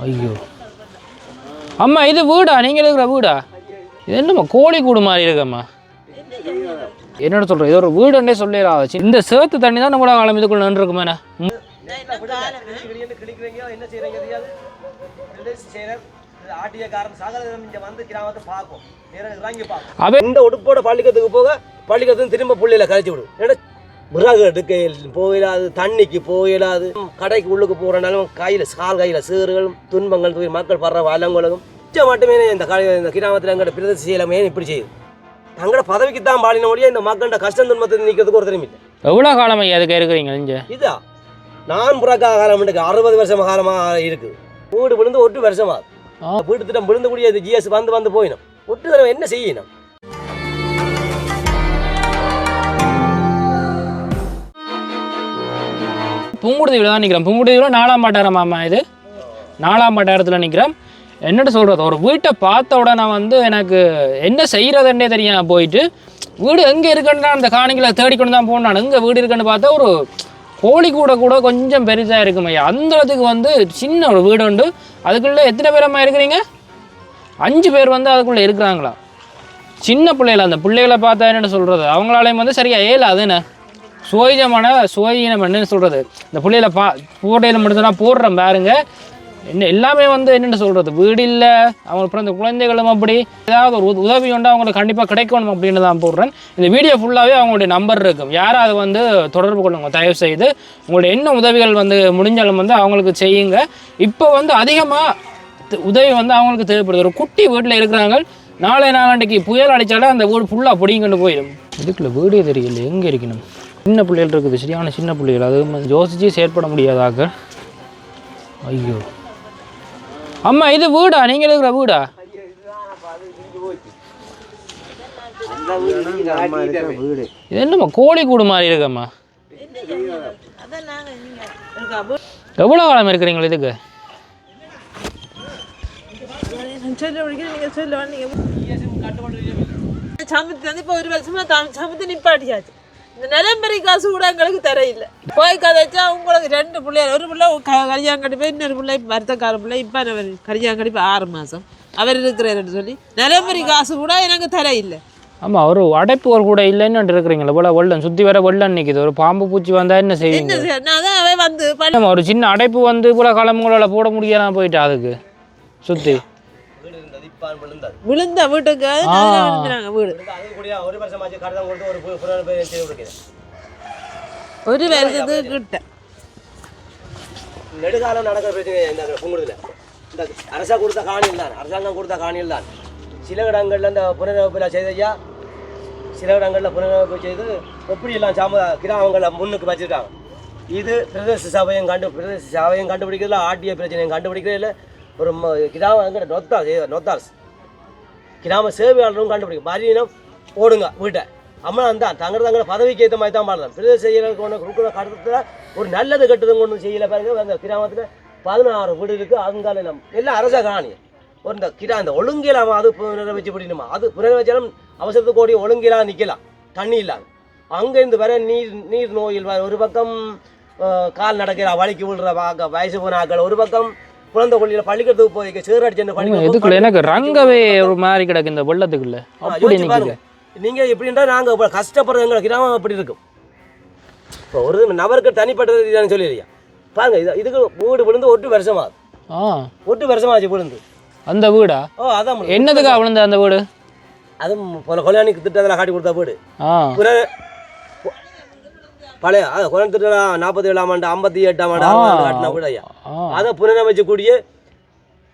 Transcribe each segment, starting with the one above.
ஐயோ அம்மா இது வீடா நீங்கள் இருக்கிற வீடா? இது என்னம்மா கோழி கூடு மாதிரி இருக்கம்மா. என்னோட சொல்கிறேன் இது ஒரு வீடுன்னே சொல்லிடாச்சு. இந்த சேத்து தண்ணி தான் நம்மளோட காலம் இதுக்குள்ள நின்றுருக்குமே. இந்த உடுப்போட பள்ளிக்கத்துக்கு போக பள்ளிக்கத்துக்கு திரும்ப புள்ளையில கழிச்சு விடும். விறகு எடுக்க போயிடாது, தண்ணிக்கு போயிடாது, கடைக்கு உள்ளுக்கு போகிறனாலும் கையில் கையில் சேறுகளும் துன்பங்கள் மக்கள் படுற வளங்களும் மட்டுமே இந்த கிராமத்தில் எங்களோட பிரதேச செயலமே இப்படி செய்யுது. தங்களோட பதவிக்கு தான் பாலின மொழியா இந்த மக்களோட கஷ்டம் துன்பத்தை நீக்கிறதுக்கு ஒரு திறமை இல்லை. எவ்வளோ காலம் ஐயா அதுக்கு இருக்கிறீங்க? இதா நான் புறக்கா காலம் 60 வருஷம் காலமாக இருக்குது. வீடு விழுந்து 1 வருஷமா வீட்டு திட்டம் விழுந்து கூடிய ஜிஎஸ் வந்து போயிடும். ஒட்டு தடவை என்ன செய்யணும்? புங்குடுதியில் தான் நிற்கிறேன். புங்குடுதியில் 4ஆம் வட்டாரம் மாமா. இது 4ஆம் வட்டாரத்தில் நிற்கிறேன். என்னட்டு சொல்கிறது, ஒரு வீட்டை பார்த்த உடனே வந்து எனக்கு என்ன செய்கிறதுன்னே தெரியும். போயிட்டு வீடு எங்கே இருக்குன்னு அந்த காணிகளை தேடிக்கொண்டு தான் போனான். எங்கே வீடு இருக்குன்னு பார்த்தா ஒரு கோழி கூட கொஞ்சம் பெருசாக இருக்குமே. அந்த இடத்துக்கு வந்து சின்ன ஒரு வீடு உண்டு. அதுக்குள்ளே எத்தனை பேரம்மா இருக்கிறீங்க? 5 பேர் வந்து அதுக்குள்ளே இருக்கிறாங்களா. சின்ன பிள்ளைகள். அந்த பிள்ளைகளை பார்த்தா என்னென்னு சொல்கிறது, அவங்களாலையும் வந்து சரியாக ஏலாது. என்ன சுயீனம் என்னன்னு சொல்கிறது, இந்த பிள்ளைகளை போட்டையில் மட்டும்தான் போடுறேன் பாருங்க. என்ன எல்லாமே வந்து என்னென்னு சொல்கிறது, வீடு இல்லை, அவங்க பிறந்த குழந்தைகளும் அப்படி. ஏதாவது ஒரு உதவி உண்டு அவங்களுக்கு கண்டிப்பாக கிடைக்கணும் அப்படின்னு தான் போடுறேன். இந்த வீடியோ ஃபுல்லாகவே அவங்களுடைய நம்பர் இருக்கும். யாராவது வந்து தொடர்பு கொள்ளுங்க தயவு செய்து. உங்களுடைய என்ன உதவிகள் வந்து முடிஞ்சாலும் வந்து அவங்களுக்கு செய்யுங்க. இப்போ வந்து அதிகமாக உதவி வந்து அவங்களுக்கு தேவைப்படுது. ஒரு குட்டி வீட்டில் இருக்கிறாங்க, நாளைக்கு புயல் அடித்தாலும் அந்த வீடு ஃபுல்லாக பிடிங்கிட்டு போயிடும். இதுக்குள்ள வீடே தெரியல எங்கே இருக்கணும். சின்ன பிள்ளைகள் இருக்குது, சரியான சின்ன பிள்ளைகள். அது யோசிச்சு செயற்பட முடியாதாக. ஐயோ அம்மா இது வீடா? நீங்கள் இருக்கிற வீடா? இது என்னம்மா கோழி கூடு மாதிரி இருக்கம்மா. எவ்வளோ காலம் இருக்கிறீங்களா இதுக்கு? இப்போ 1 வருஷமா சமத்து நிப்பாட்டியாச்சு. இந்த நிலம்பரி காசு கூட எங்களுக்கு தரையில்லை. போய் கதைச்சா அவங்களுக்கு 2 பிள்ளைகள், ஒரு பிள்ளை கரியாங்கடி போய், இன்னொரு பிள்ளை வருத்தக்கார பிள்ளை. இப்போ அவர் கரியாங்கடி இப்போ 6 மாதம் அவர் இருக்கிறாருன்னு சொல்லி நிலம்பரி காசு கூட எனக்கு தரையில்லை. ஆமாம், ஒரு அடைப்பு ஒரு கூட இல்லைன்னு இருக்கிறீங்களா? போல வெள்ளம் சுற்றி வர வெள்ளம் நிற்கிது. ஒரு பாம்பு பூச்சி வந்தால் என்ன செய்வீங்க? நான் தான் அவன் வந்து ஒரு சின்ன அடைப்பு வந்து போல கிளம்புங்களால் போட முடியாமல் போயிட்டு அதுக்கு சுற்றி விழுந்த வீட்டுக்கு வீடு 1 வருஷத்துக்கு கிட்ட நெடுகாலம் நடக்கிற பிரச்சனை. இந்த புங்குடுதில் இந்த அரசாங்கம் கொடுத்த காணியில் தான் சில இடங்களில் இந்த புனரமைப்பு செய்தையா, சில இடங்களில் புனரமைப்பு செய்து எப்படியெல்லாம் கிராமங்களில் முன்னுக்கு வச்சுருக்காங்க. இது பிரதேச சபையும் கண்டுபிடிக்கிறதுல, ஆர்டிஏ பிரச்சனையும் கண்டுபிடிக்கிறதில்ல. ஒரு கிராம நொத்தார்ஸ் கிராம சேவையாளரும் கண்டுபிடிக்கும். மரியனம் ஓடுங்க வீட்டை அம்மன் தான் தங்களை பதவிக்கு ஏற்ற மாதிரி தான் பாடலாம். பிரதேச செயலருக்கு ஒன்று கொடுக்குற கட்டத்தில் ஒரு நல்லது கட்டுதும் கொண்டு செய்யலை பாருங்க. அந்த கிராமத்தில் 16 வீடு இருக்குது. அதுங்கால எல்லாம் அரச காணி. ஒரு இந்த ஒழுங்கிலாமல் அது புனரமைச்சு பிடிக்கணுமா? அது புனரமைச்சாலும் அவசரத்துக்கு ஓடி ஒழுங்கிலாக நிற்கலாம், தண்ணி இல்லாமல். அங்கேருந்து வர நீர் நோயில் ஒரு பக்கம் கால் நடக்கிற வலிக்கு விழுற வயசு போன ஆக்கள், ஒரு பக்கம் குழந்தை கொள்ளியில் பள்ளிக்கிறதுக்கு போய் சேரடிச்சு எனக்கு ரங்கவே ஒரு மாதிரி கிடக்கு இந்த வெள்ளத்துக்குள்ள. நீங்கள் எப்படின்றா நாங்கள் கஷ்டப்படுறது எங்களை கிராமம் அப்படி இருக்கும். இப்போ ஒரு நபருக்கு தனிப்பட்டது சொல்லிடுறியா பாருங்க. இதுக்கு வீடு விழுந்து 1 வருஷமா 1 வருஷமாச்சு விழுந்து. அந்த வீடா? அதான் என்னதுக்கா விழுந்த அந்த வீடு? அதுவும் கொலையாணிக்கு திட்டத்தில் காட்டி கொடுத்தா வீடு. பழைய குழந்தை திட்டம் 47ஆம் ஆண்டு 58ஆம் ஆண்டு கட்டின வீடு ஐயா. அதை புனரமைச்சக்கூடிய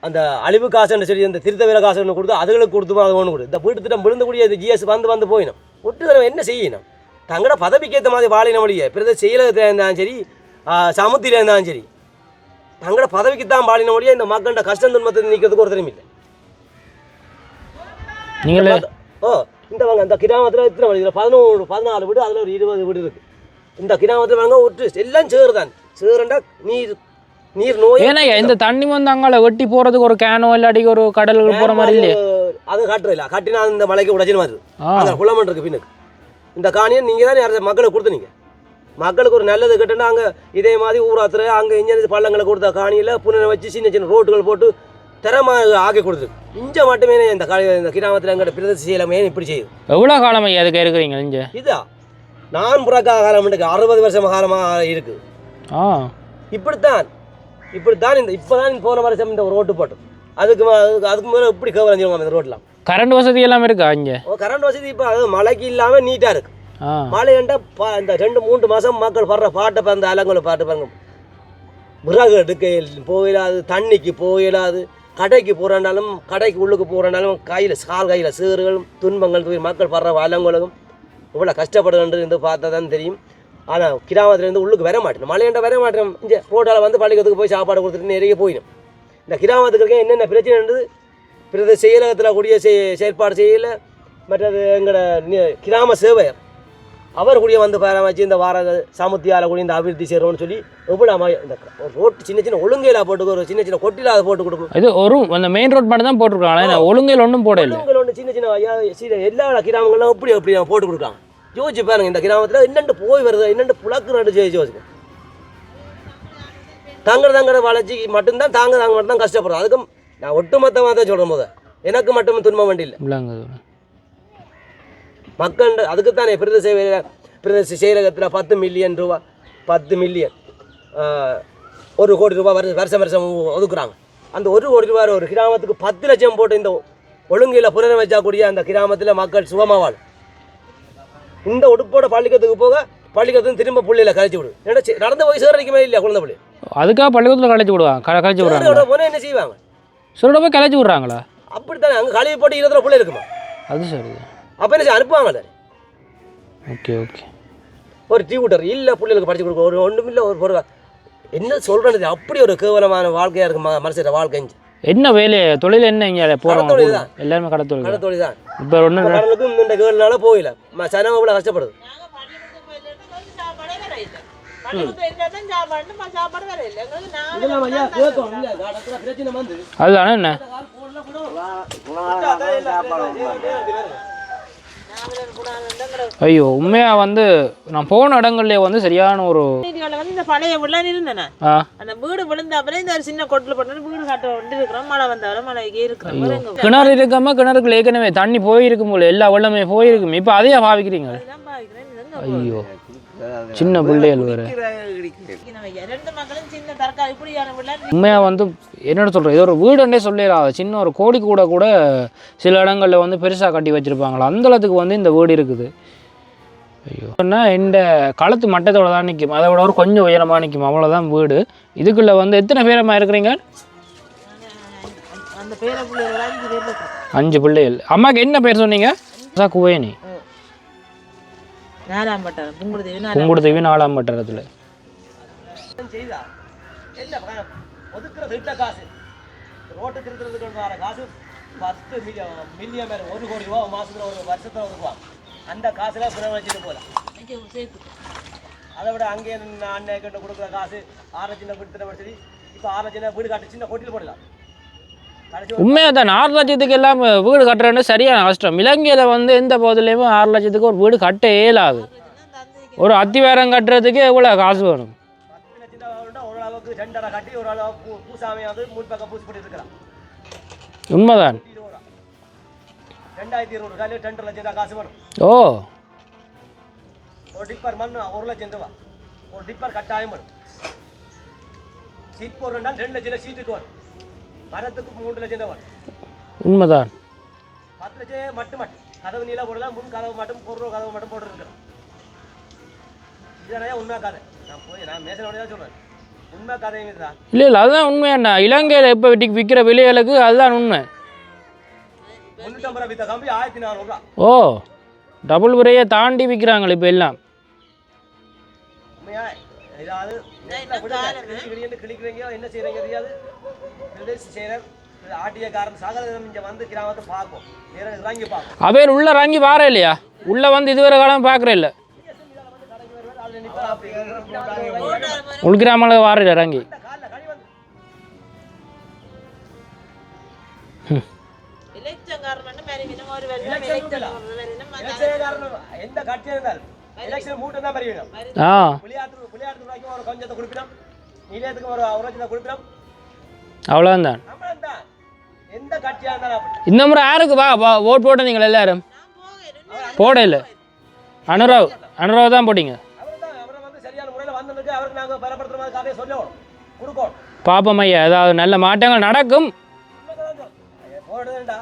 அந்த அழிவு காசுன்னு சொல்லி அந்த திருத்த வீர காசுன்னு கொடுத்து அதுகளுக்கு கொடுத்துமா அது ஒன்று கொடு. இந்த வீட்டு திட்டம் விழுந்தக்கூடிய இது ஜிஎஸ் வந்து போயிடும். ஒட்டு தடவை என்ன செய்யணும்? தங்களோட பதவிக்கு ஏற்ற மாதிரி வாழின மொழியை பிரதேச செயலகத்தில் இருந்தாலும் சரி, சமுத்தியில் இருந்தாலும் சரி, தங்களோட பதவிக்கு தான் வாழின மொழியை இந்த மக்களோட கஷ்டம் துன்பத்தை நீக்கிறதுக்கு ஒரு திறமை இல்லை. நீங்கள் இந்த வாங்க இந்த கிராமத்தில் எத்தனை வழி? 14 வீடு, அதில் ஒரு 20 வீடு இருக்குது. இந்த கிராமத்தில் வாங்க ஒட்டு எல்லாம் சேரு தான். சேருண்டா நீர் நோய். ஏன்னா இந்த தண்ணி வந்து அங்கால வெட்டி போறதுக்கு ஒரு கேனோ இல்லாட்டி ஒரு கடலுக்கு போற மாதிரி இல்லையே. அது காட்டுறதில்ல. காட்டினா இந்த மலைக்கு உடச்சின மாதிரி அந்த குளமன் இருக்கு பின்னுக்கு. இந்த காணியை நீங்கள் தான் யாரும் மக்களுக்கு கொடுத்துனீங்க. மக்களுக்கு ஒரு நல்லது கட்டுன்னா அங்கே இதே மாதிரி ஊராத்துல அங்கே இன்ஜினியர் பள்ளங்களை கொடுத்த காணியில் புனரை வச்சு சின்ன சின்ன ரோட்டுகள் போட்டு திறமாக ஆக்கி கொடுத்துருக்கு. இங்கே மட்டுமே இந்த கிராமத்தில் எங்கிட்ட பிரதேச செயலமே இப்படி செய்யுது. எவ்வளோ காலம் ஐயா அதுக்கு இருக்கிறீங்க இங்கே? இதா நான் புறக்கா காலம் 60 வருஷம் காலமாக இருக்குது. இப்படித்தான் இந்த இப்போதான் போன வருஷம் இந்த ரோட்டு போட்டோம். அதுக்கு மேலே இப்படி கவலைஞ்சிருவாங்க இந்த ரோட்லாம். கரண்ட் வசதி எல்லாமே இருக்கா இங்கே? கரண்ட் வசதி இப்போ அது மழைக்கு இல்லாமல் நீட்டாக இருக்குது. மழையண்டா இந்த 2-3 மாதம் மக்கள் படுற பாட்டை அந்த அலங்களை பாட்டு பாருங்க. விறகு எடுக்க போயிடாது, தண்ணிக்கு போயிடாது, கடைக்கு போகிறாண்டாலும் கடைக்கு உள்ளுக்கு போகிறாண்டாலும் கையில் சேறுகளும் துன்பங்கள் மக்கள் படுற அலங்களும் இவ்வளோ கஷ்டப்படுகின்றது பார்த்தா தான் தெரியும். ஆனால் கிராமத்துலேருந்து உள்ளுக்கு வர மாட்டேன், மழையண்டா வர மாட்டேன். இங்கே ரோட்டால் வந்து பள்ளிக்கூடத்துக்கு போய் சாப்பாடு கொடுத்துட்டு நிறைய போயிடும். இந்த கிராமத்துக்கு இருக்க என்னென்ன பிரச்சனைன்றது பிறகு செயலகத்தில் கூடிய செயற்பாடு செய்யல. மற்றது எங்களோட கிராம சேவையர் அவர் கூடிய வந்து பராமரித்து இந்த வார சாமுத்தியால் கூடிய இந்த அபிவிருத்தி செய்கிறோம்னு சொல்லி எவ்வளோ இந்த ரோட்டு சின்ன சின்ன ஒழுங்கையில் போட்டு ஒரு சின்ன சின்ன கொட்டியில் அதை போட்டு கொடுக்கும். இது ஒரு அந்த மெயின் ரோட் மட்டும் தான் போட்டுருக்காங்க, ஒழுங்கையில் ஒன்றும் போட இல்லை. ஒழுங்கையில் ஒன்று சின்ன எல்லா கிராமங்களும் எப்படி போட்டு கொடுக்காங்க. யோசிச்சு பாருங்க, இந்த கிராமத்தில் என்னென்று போய் வருது, என்னென்று புழக்கு நட்டு யோசிச்சு தங்கட வளர்ச்சிக்கு மட்டும்தான் தாங்க மட்டும் தான் கஷ்டப்படுறோம். அதுக்கும் நான் ஒட்டுமொத்தமாக தான் சொல்கிற போது எனக்கு மட்டும் துன்பம் வண்டி இல்லை மக்கள். அதுக்குத்தானே பிரதேச செயலகத்தில் 10 மில்லியன் ரூபா 10 மில்லியன் 1 கோடி ரூபா வருஷம் ஒதுக்குறாங்க. அந்த 1 கோடி ரூபா ஒரு கிராமத்துக்கு 10 லட்சம் போட்டு இந்த ஒழுங்கையில் புனரமைச்சக்கூடிய அந்த கிராமத்தில் மக்கள் சுகமாக வாழும். இந்த உடுப்போட பள்ளிக்கூடத்துக்கு போக பள்ளிக்கூடத்துக்கு திரும்ப பிள்ளையில கழிச்சு விடு. நடந்து போய் சேரடிக்குமே இல்லையா குழந்தை பிள்ளை? அதுக்காக பள்ளிக்கூடத்தில் கழிச்சு விடுவாங்க. கழிச்சு விடுறாங்க போனால் என்ன செய்வாங்க? சொல்ல போய் கழிச்சு விட்றாங்களா? அப்படித்தானே அங்கே கழிவு போட்டு 20 பிள்ளை இருக்குமா? அது சரி. அப்போ என்ன அனுப்புவாங்க. ஓகே ஒரு டியூட்டர் இல்லை பிள்ளைகளுக்கு படிச்சு கொடுக்க ஒரு ஒன்றுமில்லை ஒரு பொருள் என்ன சொல்கிறது. அப்படி ஒரு கேவலமான வாழ்க்கையாக இருக்கு மனுஷன் வாழ்க்கை. என்ன வேலை தொழில் என்ன இங்கே போகிறோம்? எல்லாருமே கடத்தொழில் தான். இப்போ ஒன்றும் இந்த கேள்னால போயில சனம் அவ்வளோ கஷ்டப்படுது. அதுதானே என்ன ஐயோ உண்மையா வந்து நான் போன இடங்கள்லயே வந்து சரியான ஒரு இந்த பழைய வீடுலாம் இருந்தேன். அந்த வீடு விழுந்த அப்புறம் இந்த ஒரு சின்ன கொட்டில் போட்டு வீடு காட்ட வந்து இருக்கிறோம். மழை வந்தாலும் மழைக்கே இருக்கிறோம். கிணறு இருக்காம கிணறுக்குள்ள ஏற்கனவே தண்ணி போயிருக்கும் போல எல்லா வெள்ளமே போயிருக்கும். இப்போ அதையா பாவிக்கிறீங்க? ஐயோ சின்ன பிள்ளைகள் வேறு. உண்மையா வந்து என்னோட சொல்கிறேன், இது ஒரு வீடுன்னே சொல்லிடாது. சின்ன ஒரு கோடி கூட சில இடங்களில் வந்து பெருசாக கட்டி வச்சுருப்பாங்களா, அந்தளத்துக்கு வந்து இந்த வீடு இருக்குது. ஐயோ சொன்னால் இந்த களத்து மட்டத்தோட தான் நிற்கும், அதை விட ஒரு கொஞ்சம் உயரமாக நிற்கும், அவ்வளோதான் வீடு. இதுக்குள்ளே வந்து எத்தனை பேரம்மா இருக்கிறீங்க? 5 பிள்ளைகள். அம்மாவுக்கு என்ன பேர் சொன்னீங்க? குவேனி. புங்குடுதேவி 4ஆம் வட்டாரத்தில். ஒதுக்குற திட்ட காசு ரோட்டு திருத்துறதுக்கு வர காசு 10 மில்லியன் 1 கோடி ரூபா மாசத்துல ஒரு வருஷத்துல ஒதுக்குவாங்க. அந்த காசுல புற வச்சுட்டு போகலாம். அதை விட அங்கே அண்ணன் கிட்ட கொடுக்குற காசு 6 லட்சம் கொடுத்துட சரி. இப்போ 6 லட்சம் வீடு காட்டு சின்ன கொட்டியில் போடலாம். உண்மையாக தான் 6 லட்சத்துக்கு எல்லாம் வீடு கட்டுறேன்னு சரியான கஷ்டம். இலங்கையில் வந்து எந்த பகுதியிலையுமே 6 லட்சத்துக்கு ஒரு வீடு கட்ட இயலாது. ஒரு அத்திவாரம் கட்டுறதுக்கு எவ்வளோ காசு வேணும்? 10 லட்சம் ஓரளவுக்கு 2 கட்டி ஓரளவு பூசாமையாவது முன்பக்கம் பூசி போட்டு இருக்கிறான். உண்மைதான். 2200 2 லட்சம் தான் காசு வேணும். ஓ ஒரு டிப்பர் மண் 1 லட்சம் ரூபா ஒரு டிப்பர் கட்டாயம் வேணும். சீட் போடுறா 2 லட்சம் சீட்டுக்கு வரும். மரத்துக்கு 3 லட்சம் தான் வரும். உண்மைதான். 10 லட்சம் மட்டும் கதவு நீளம் போடலாம். முன் கதவு மட்டும் பொருள் கதவு மட்டும் போட்டுருக்கிறோம். இதனால உண்மை கதை நான் மேசனோட தான் சொல்கிறேன். உண்மை கதைங்க தான். இல்லை அதுதான் உண்மையாண்ணா. இலங்கையில் இப்போ விற்கிற விலைகளுக்கு அதுதான் உண்மை. 350 ரூபா விற்ற கம்பி 1400 ரூபா. ஓ டபுள் விலையை தாண்டி விற்கிறாங்களே இப்போ எல்லாம். உண்மையா ஏதாவது கிளிக்கிறீங்க என்ன செய்கிறீங்க தெரியாது. செய்கிறேன் ஆட்டியக்காரன் சாகரம் இங்கே வந்து கிராமத்தை பார்ப்போம். இறங்கி பார்ப்போம். அவையில் உள்ள இறங்கி வார இல்லையா? உள்ள வந்து இதுவரை காலம் பார்க்குற இல்லை. உள்கிராமல வார இறங்கி எந்த கட்சி இருந்தாலும் எலெக்ஷன் மூட்டம் தான் பரிவிடும். ஆ விளையாட்டு ஒரு கொஞ்சத்தை கொடுப்பினோம், நிலையத்துக்கு ஒரு அவரத்தை கொடுப்பினோம், அவ்வளோதான். நம்மளும் தான் எந்த கட்சியாக இருந்தாலும் அப்படி. இந்த முறை யாருக்கு ஓட் போட்ட நீங்கள் எல்லாரும் போட இல்லை? அனுராவ் தான் போட்டீங்க. அவரை வந்து சரியான முறையில் வந்ததுக்கு அவருக்கு நாங்கள் பலப்படுத்துற மாதிரி கதையை சொல்லணும், கொடுக்கணும். பாப்போம் ஐயா, ஏதாவது நல்ல மாற்றங்கள் நடக்கும். போடுறதுண்டா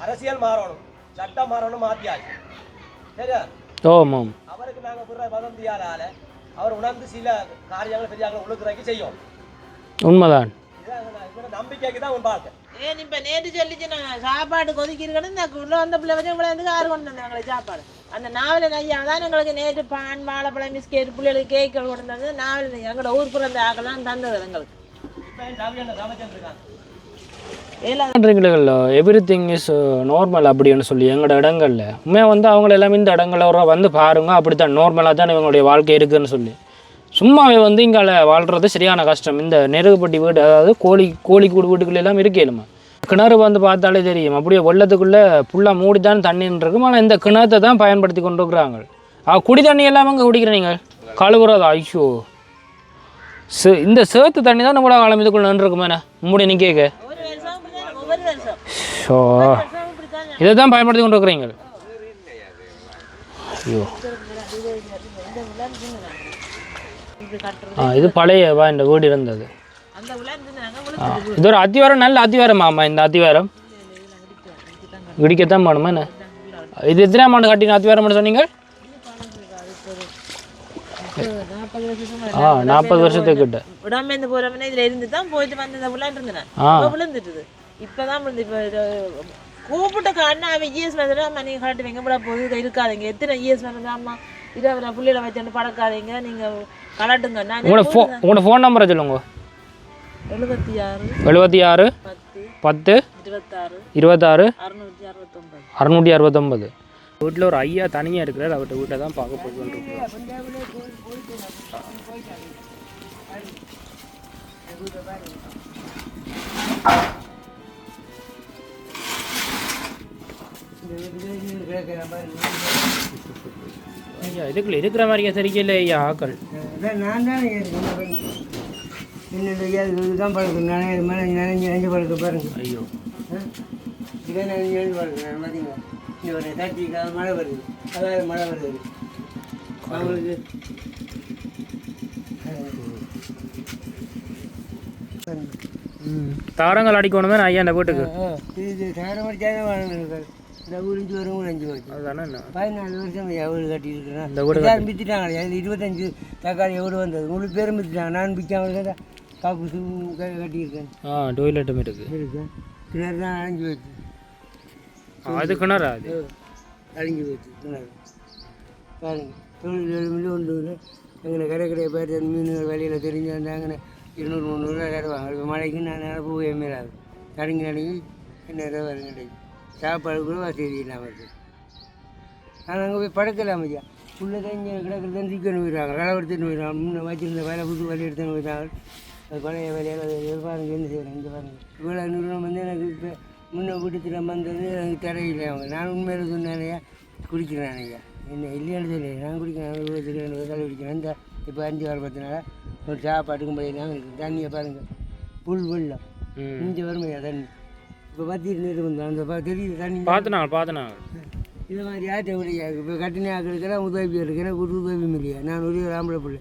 அரசியல் மாறணும், சட்டம் மாறணும், மாற்றியாச்சு. சரியா? ஓம். அவருக்கு நாங்கள் புற வதந்தியால அவர் உணர்ந்து சில காரியங்கள் பெரியார்கள் உள்ளுக்குறாக்கி செய்யும். உண்மைதான். நம்பிக்கைக்கு தான் உன் பார்க்க. ஏன் இப்போ நேற்று சொல்லிச்சு நான் சாப்பாடு கொதிக்கிறேன்னு இந்த உள்ள வந்த பிள்ளை வச்சு உங்களை வந்து ஆறு கொண்டு வந்தாங்க எங்களுக்கு சாப்பாடு. அந்த நாவல் ஐயா தான் எங்களுக்கு நேற்று பான் வாழைப்பழம் பிஸ்கெட் பிள்ளைகளுக்கு கேக்கள் கொண்டு வந்தது. நாவல் எங்களோட ஊர் புறந்த ஆக்கெல்லாம் தந்தது எங்களுக்கு. எவ்ரி திங் இஸ் நார்மல் அப்படின்னு சொல்லி எங்களோட இடங்கள்ல உண்மையாக வந்து அவங்கள எல்லாமே இந்த இடங்கள வந்து பாருங்க, அப்படித்தான் நார்மலாக தான் இவங்களுடைய வாழ்க்கை இருக்குதுன்னு சொல்லி சும்மாவே வந்து இங்கே வாழ்கிறது சரியான கஷ்டம். இந்த நெருகுப்பட்டி வீடு, அதாவது கோழிக்கூடு வீட்டுக்குள்ள எல்லாம் இருக்கேலுமா. கிணறு வந்து பார்த்தாலே தெரியும், அப்படியே வெள்ளத்துக்குள்ளே ஃபுல்லாக மூடித்தான் தண்ணின்னு இருக்கும். ஆனால் இந்த கிணத்தை தான் பயன்படுத்தி கொண்டு இருக்கிறாங்க. குடி தண்ணி எல்லாம் அங்கே குடிக்கிறீங்க, கழுவுறதா? ஐயோ, இந்த சேத்து தண்ணி தான் நம்மளோட காலம் இதுக்குள்ள நின்றுருக்குமே மூடி நீ கேட்க. ஸோ இதை தான் பயன்படுத்தி கொண்டு இருக்கிறீங்க. ஐயோ, இது பழைய இந்த வீடு இருந்தது. இது ஒரு அத்திவாரம், நல்ல அத்திவாரம் ஆமாம். இந்த அத்திவாரம் இடிக்கத்தான் வேணுமா என்ன? இது எத்தனை ஆண்டு கட்டின அத்திவாரம் சொன்னீங்க? 40 வருஷத்துக்கு கிட்ட. உடம்பேந்து போறவனே இதுல இருந்து தான் போயிட்டு வந்து விளையாண்டுருந்தேன். விழுந்துட்டுது இப்பதான் கூப்பிட்ட காரணம் அவன் இஎஸ் வந்து நீங்க கரெக்ட் வைங்க போது இருக்காதீங்க. எத்தனை இஎஸ் அம்மா இதை அவரை புள்ளியில வச்சு பழக்காதீங்க, நீங்க கலட்டுங்க. உங்களோட ஃபோன் நம்பரை சொல்லுங்க. 76 10 26 669. வீட்டில் ஒரு ஐயா தனியாக இருக்கிறார், அவர்கிட்ட வீட்டை தான் பார்க்க போய்ட்டு. ஐயா இதுக்குள்ள இருக்கிற மாதிரியா சரிக்கல ஐயா ஆக்கள். நான் தான் இதுதான் பழக்கம். நினைஞ்சு பழக்க பாருங்க. ஐயோ, இதை நினைஞ்சு பழக்கம். பார்த்தீங்களா, இங்கே ஒரு தட்டி மழை வருது, அதாவது மழை வருது அவங்களுக்கு. தாரங்கள் அடிக்கணுமே ஐயா இந்த வீட்டுக்கு. இது தாரம் அடிச்சாதான் வாழணும். இந்த ஊரிஞ்சு வரும் 5 வருஷம். அதுதானே 14 வருஷம் வீடு கட்டியிருக்கிறேன். இந்த வீடு எல்லாரும் விற்றுட்டாங்க. அதில் 25 தக்காளி எவ்வளோ வந்தது, 3 பேரும் விற்றுட்டாங்க. நான் விற்காம தான் காப்பு கட்டியிருக்கேன். டொய்லெட்டும் இருக்கு. கிணறு தான் அழிஞ்சு போச்சு. அது கிணறா? அது அழிஞ்சு போச்சு கிணறு. பாருங்க, தொழில் ஒன்று எங்களை கடற்கரையை பார்த்து மீன்கள் வேலையில் தெரிஞ்சு வந்தாங்கன்னு 200-300 தருவாங்க. இப்போ மழைக்கு நான் நினப்பு எம்மையிலாது நடுங்கி என்ன வருங்க கிடைக்கும். சாப்பாடு கூட வசதி இல்லாமல் இருக்குது. ஆனால் அங்கே போய் படுக்கலாம் ஐயா. உள்ளே தான் இங்கே கிடக்கிறதான் சீக்கிரம் போயிடுறாங்க, களை எடுத்துன்னு போயிடுறாங்க. முன்னே வச்சுருந்த வேலை புது வேலை எடுத்துன்னு போயிட்டாங்க. அது பழைய வேலையால் பாருங்க என்ன செய்கிறேன். இங்கே பாருங்கள், இவ்வளோ நிறுவனம் வந்து எனக்கு இப்போ முன்னே வீட்டுத்தில் வந்தது எனக்கு தரையில்லை. அவங்க நான் உண்மையில சொன்னாலையா குடிக்கிறேன் ஐயா. என்ன இல்லையானது இல்லை, நான் குடிக்கிறேன். 22 தலை குடிக்கிறேன். இந்த இப்போ 5 வாரம் 10 நாளாக ஒரு சாப்பாட்டுக்கும் போயிடலாம் இருக்குது. தண்ணியை பாருங்கள், புல் வெள்ளம் இங்கே வருமையா தண்ணி. இப்போ 10 வந்து அந்த தெரியுது தண்ணி பார்த்துனாங்க. இது மாதிரி ஆட்டை விடையா இப்போ கட்டின ஆக்களுக்கெல்லாம் உதவி இருக்குது. எனக்கு ஒரு உதவியும் இல்லையா. நான் ஒரே ஒரு ஆம்பளை பிள்ளை.